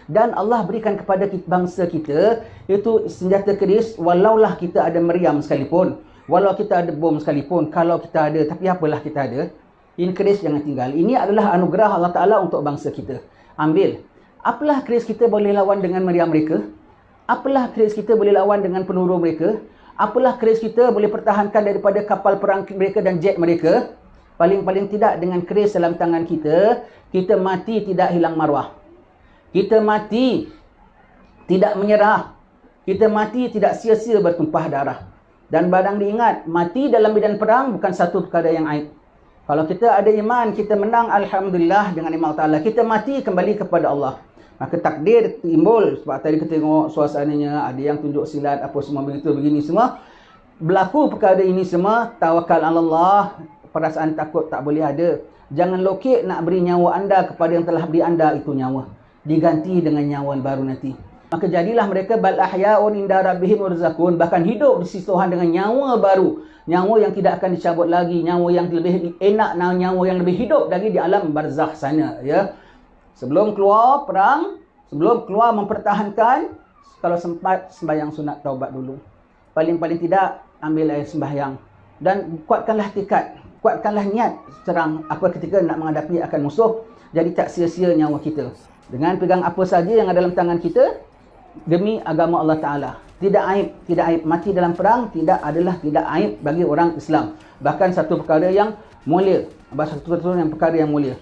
Dan Allah berikan kepada bangsa kita itu senjata keris, walaulah kita ada meriam sekalipun, walau kita ada bom sekalipun, kalau kita ada, tapi apalah kita ada, ini keris jangan tinggal. Ini adalah anugerah Allah Ta'ala untuk bangsa kita. Ambil. Apalah keris kita boleh lawan dengan meriam mereka? Apalah keris kita boleh lawan dengan peluru mereka? Apalah keris kita boleh pertahankan daripada kapal perang mereka dan jet mereka? Paling-paling tidak dengan keris dalam tangan kita, kita mati tidak hilang maruah. Kita mati tidak menyerah. Kita mati tidak sia-sia bertumpah darah. Dan barang diingat, mati dalam medan perang bukan satu perkara yang aib. Kalau kita ada iman, kita menang, alhamdulillah dengan iman Ta'ala. Kita mati kembali kepada Allah. Maka takdir timbul. Sebab tadi kita tengok suasananya, ada yang tunjuk silat, apa semua begitu, begini semua. Berlaku perkara ini semua, tawakal Allah, perasaan takut tak boleh ada. Jangan lokek nak beri nyawa anda kepada yang telah beri anda itu nyawa. Diganti dengan nyawa baru nanti. Maka jadilah mereka bal ahya'un inda rabbihim yurzaqun, bahkan hidup di sisi Tuhan dengan nyawa baru, nyawa yang tidak akan dicabut lagi, nyawa yang lebih enak, nyawa yang lebih hidup lagi di alam barzakh sana, ya. Sebelum keluar perang, sebelum keluar mempertahankan, kalau sempat sembahyang sunat taubat dulu. Paling-paling tidak ambil air sembahyang dan kuatkanlah tekad, kuatkanlah niat serang apa ketika nak menghadapi akan musuh. Jadi tak sia-sia nyawa kita. Dengan pegang apa saja yang ada dalam tangan kita demi agama Allah Ta'ala. Tidak aib, tidak aib. Mati dalam perang tidak aib bagi orang Islam. Bahkan satu perkara yang mulia. Satu yang perkara yang mulia.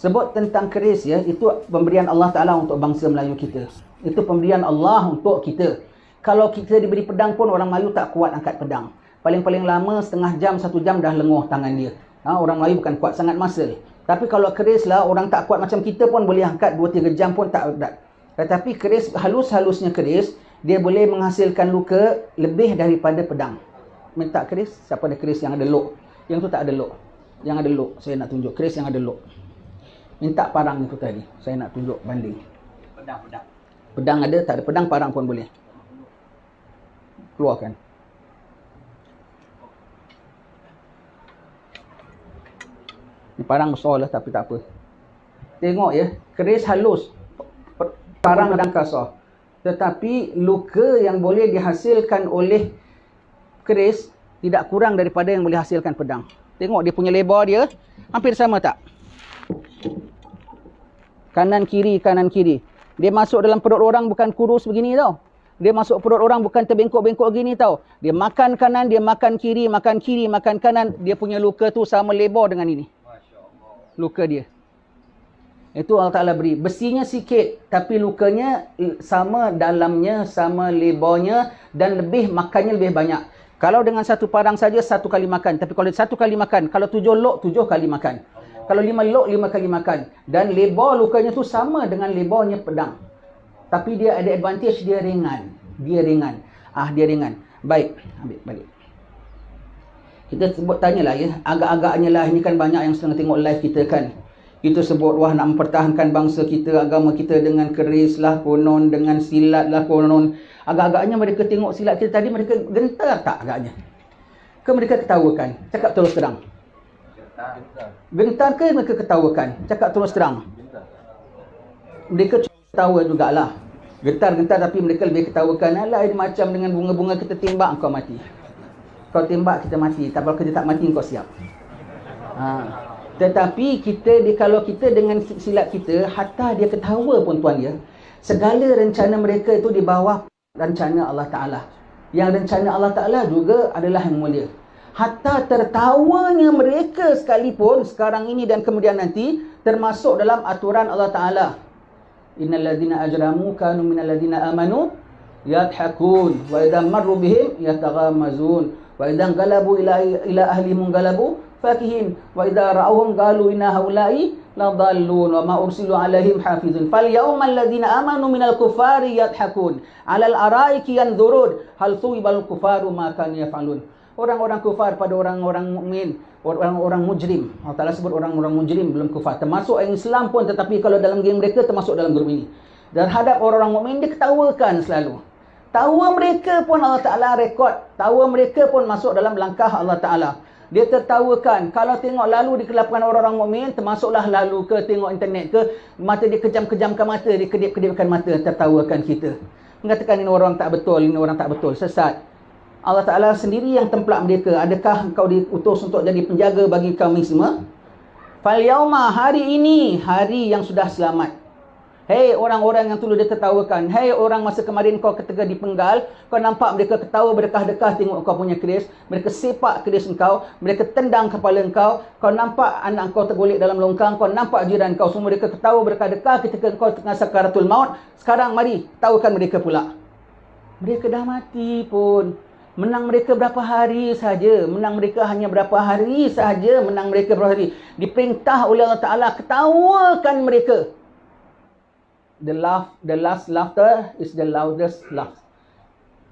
Sebut tentang keris, ya, itu pemberian Allah Ta'ala untuk bangsa Melayu kita. Itu pemberian Allah untuk kita. Kalau kita diberi pedang pun orang Melayu tak kuat angkat pedang. Paling-paling lama setengah jam, 1 jam dah lenguh tangan dia. Orang Melayu bukan kuat sangat muscle. Tapi kalau keris lah, orang tak kuat macam kita pun boleh angkat 2-3 jam pun tak berat. Tetapi keris, halus-halusnya keris, dia boleh menghasilkan luka lebih daripada pedang. Minta keris, siapa ada keris yang ada lok? Yang tu tak ada lok. Yang ada lok, saya nak tunjuk. Keris yang ada lok. Minta parang itu tadi. Saya nak tunjuk banding. Pedang. Pedang ada, tak ada pedang, parang pun boleh. Keluarkan. Ini parang besar lah, tapi tak apa. Tengok ya, keris halus, parang dan kasar. Tetapi luka yang boleh dihasilkan oleh keris tidak kurang daripada yang boleh hasilkan pedang. Tengok dia punya lebar dia, hampir sama tak? Kanan kiri. Dia masuk dalam perut orang bukan kurus begini tau. Dia masuk perut orang bukan terbengkok-bengkok gini tau. Dia makan kanan, dia makan kiri, makan kanan. Dia punya luka tu sama lebar dengan ini. Luka dia. Itu Allah Ta'ala beri. Besinya sikit, tapi lukanya sama dalamnya, sama lebarnya, dan makannya lebih banyak. Kalau dengan satu parang saja, 1 kali makan. Tapi kalau 1 kali makan, kalau 7 lok, 7 kali makan. Kalau 5 lok, 5 kali makan. Dan lebar lukanya tu sama dengan lebarnya pedang. Tapi dia ada advantage, dia ringan. Dia ringan. Baik, ambil balik. Kita sebut tanyalah ya, agak-agaknya lah, ini kan banyak yang sedang tengok live kita kan. Kita sebut, wah nak mempertahankan bangsa kita, agama kita dengan keris lah konon, dengan silat lah konon. Agak-agaknya mereka tengok silat kita tadi, mereka gentar tak agaknya? Ke mereka ketawakan? Cakap terus terang. Gentar ke mereka ketawakan? Cakap terus terang. Mereka ketawa jugalah. Gentar-gentar tapi mereka lebih ketawakan. Alah, ini macam dengan bunga-bunga kita tembak, kau mati. Kau tembak, kita mati. Tapi kalau kita tak mati, kau siap. Tetapi kalau kita dengan silat kita, hatta dia ketawa pun tuan dia, segala rencana mereka itu di bawah rencana Allah Ta'ala. Yang rencana Allah Ta'ala juga adalah yang mulia. Hatta tertawanya mereka sekalipun, sekarang ini dan kemudian nanti, termasuk dalam aturan Allah Ta'ala. Innal ladzina ajramu kanu minal ladzina amanu yadhakun wa idza marru bihim yataghamazun wa idza galabu ila ahlihim galabu fakihin wa idza ra'awhum qalu inna haula'i ladallun wa ma ursilu alaihim hafizun fal yawmal ladzina amanu minal kuffari yadhakun 'alal araiki yanzurun hal thuwibal kufaru ma kanu yaf'alun. Orang-orang kufar pada orang-orang mukmin, orang-orang mujrim. Allah Ta'ala sebut orang-orang mujrim belum kufar. Termasuk yang Islam pun, tetapi kalau dalam geng mereka termasuk dalam grup ini. Terhadap orang-orang mukmin dia ketawakan selalu. Tawa mereka pun Allah Ta'ala rekod. Tawa mereka pun masuk dalam langkah Allah Ta'ala. Dia tertawakan. Kalau tengok lalu di kelapangan orang-orang mukmin, termasuklah lalu ke tengok internet ke, mata dia kejam-kejamkan mata, dia kedip-kedipkan mata, tertawakan kita. Mengatakan ini orang tak betul, ini orang tak betul, sesat. Allah Ta'ala sendiri yang templak mereka. Adakah kau diutus untuk jadi penjaga bagi kami semua? Fal yauma, hari ini, hari yang sudah selamat. Hei orang-orang yang dulu dia tertawakan. Hei orang masa kemarin kau ketika dipenggal, kau nampak mereka ketawa berdekah-dekah tengok kau punya keris. Mereka sepak keris engkau, mereka tendang kepala engkau. Kau nampak anak kau tergolek dalam longkang, kau nampak jiran kau semua mereka ketawa berdekah-dekah ketika kau tengah sakaratul maut. Sekarang mari tawakan mereka pula. Mereka dah mati pun. Menang mereka berapa hari saja. Menang mereka hanya berapa hari saja. Menang mereka berapa hari. Diperintah oleh Allah Ta'ala, ketawakan mereka. The last laughter is the loudest laugh.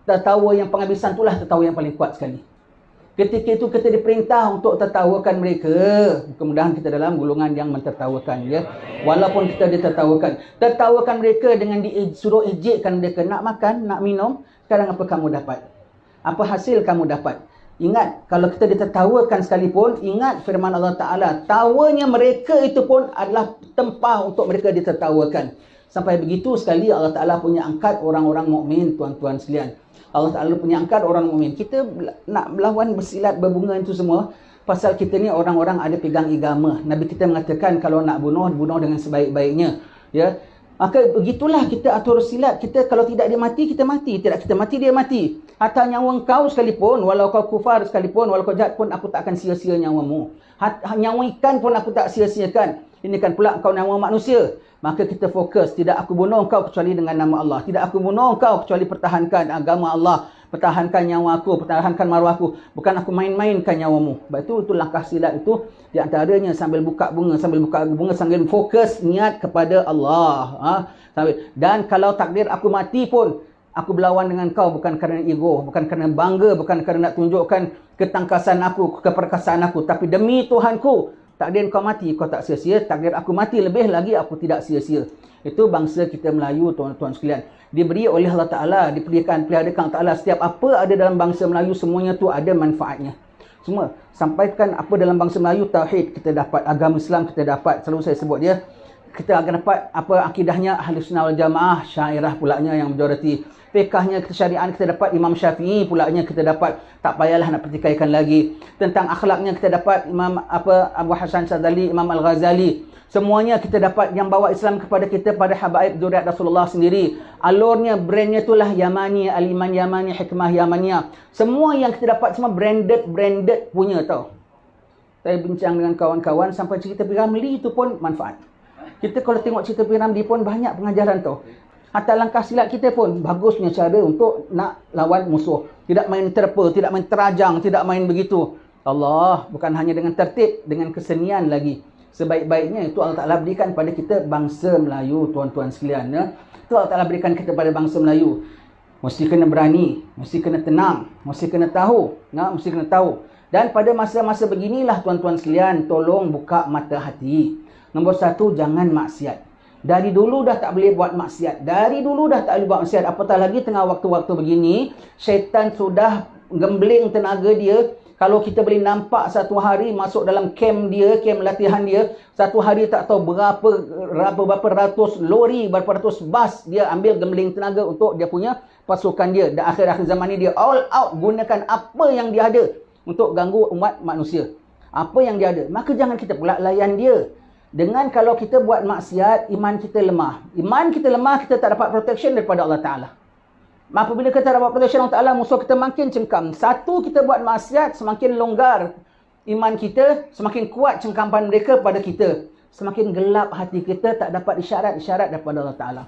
Tertawa yang penghabisan itulah tertawa yang paling kuat sekali. Ketika itu kita diperintah untuk tertawakan mereka. Mudah-mudahan kita dalam golongan yang mentertawakan, ya. Walaupun kita ditertawakan. Tertawakan mereka dengan disuruh ejekkan mereka. Nak makan, nak minum, sekarang apa kamu dapat? Apa hasil kamu dapat? Ingat, kalau kita ditertawakan sekalipun, ingat firman Allah Ta'ala. Tawanya mereka itu pun adalah tempah untuk mereka ditertawakan. Sampai begitu sekali Allah Ta'ala punya angkat orang-orang mukmin, tuan-tuan sekalian. Allah Ta'ala punya angkat orang mukmin. Kita nak melawan bersilat, berbunga itu semua. Pasal kita ni orang-orang ada pegang agama. Nabi kita mengatakan kalau nak bunuh, bunuh dengan sebaik-baiknya. Ya. Maka begitulah kita atur silat. Kita kalau tidak dia mati, kita mati. Tidak kita mati, dia mati. Hatta nyawa kau sekalipun, walau kau kufar sekalipun, walau kau jahat pun, aku tak akan sia-sia nyawamu. Nyawa ikan pun aku tak sia-siakan. Ini kan pula kau nyawa manusia. Maka kita fokus. Tidak aku bunuh kau kecuali dengan nama Allah. Tidak aku bunuh kau kecuali pertahankan agama Allah. Pertahankan nyawa aku. Pertahankan maruah aku. Bukan aku main-mainkan nyawamu. Sebab itu langkah silat itu. Di antaranya sambil buka bunga. Sambil buka bunga. Sambil fokus niat kepada Allah. Dan kalau takdir aku mati pun. Aku berlawan dengan kau bukan kerana ego. Bukan kerana bangga. Bukan kerana nak tunjukkan ketangkasan aku. Keperkasaan aku. Tapi demi Tuhanku. Takdir kau mati, kau tak sia-sia. Takdir aku mati, lebih lagi aku tidak sia-sia. Itu bangsa kita Melayu, tuan-tuan sekalian. Diberi oleh Allah Ta'ala, dipeliharakan Allah Ta'ala. Setiap apa ada dalam bangsa Melayu, semuanya tu ada manfaatnya. Semua. Sampaikan apa dalam bangsa Melayu, tauhid kita dapat. Agama Islam kita dapat. Selalu saya sebut dia. Kita akan dapat apa akidahnya Ahlus Sunnah wal Jamaah, Syairah pulaknya yang majoriti. Fiqahnya, kesyariatan kita dapat Imam Syafi'i pulaknya kita dapat. Tak payahlah nak pertikaikan lagi. Tentang akhlaknya kita dapat Imam Abu Hasan Syadzali, Imam Al-Ghazali. Semuanya kita dapat yang bawa Islam kepada kita pada habaib zuriat Rasulullah sendiri. Alurnya, brandnya itulah Yamani, Al-Iman Yamani, Hikmah Yamaniyah. Semua yang kita dapat semua branded punya tau. Saya bincang dengan kawan-kawan sampai cerita Piramli itu pun manfaat. Kita kalau tengok cerita Piramli pun banyak pengajaran tau. Hatta langkah silat kita pun bagusnya cara untuk nak lawan musuh. Tidak main terpa, tidak main terajang, tidak main begitu. Allah, bukan hanya dengan tertib, dengan kesenian lagi. Sebaik-baiknya itu Allah Ta'ala berikan pada kita bangsa Melayu, tuan-tuan sekalian. Ya. Itu Allah Ta'ala berikan kita pada bangsa Melayu. Mesti kena berani, mesti kena tenang, mesti kena tahu. Ya, mesti kena tahu. Dan pada masa-masa beginilah tuan-tuan sekalian, tolong buka mata hati. Nombor satu, jangan maksiat. Dari dulu dah tak boleh buat maksiat. Dari dulu dah tak boleh buat maksiat. Apatah lagi tengah waktu-waktu begini, syaitan sudah gembling tenaga dia. Kalau kita boleh nampak satu hari masuk dalam camp dia, camp latihan dia, satu hari tak tahu berapa ratus lori, berapa ratus bas dia ambil gembling tenaga untuk dia punya pasukan dia. Dan akhir-akhir zaman ni dia all out gunakan apa yang dia ada untuk ganggu umat manusia. Apa yang dia ada. Maka jangan kita pula layan dia. Dengan kalau kita buat maksiat, iman kita lemah. Iman kita lemah, kita tak dapat protection daripada Allah Ta'ala. Apabila kita dapat protection Allah Ta'ala, musuh kita makin cengkam. Satu, kita buat maksiat, semakin longgar iman kita, semakin kuat cengkaman mereka pada kita. Semakin gelap hati kita, tak dapat isyarat-isyarat daripada Allah Ta'ala.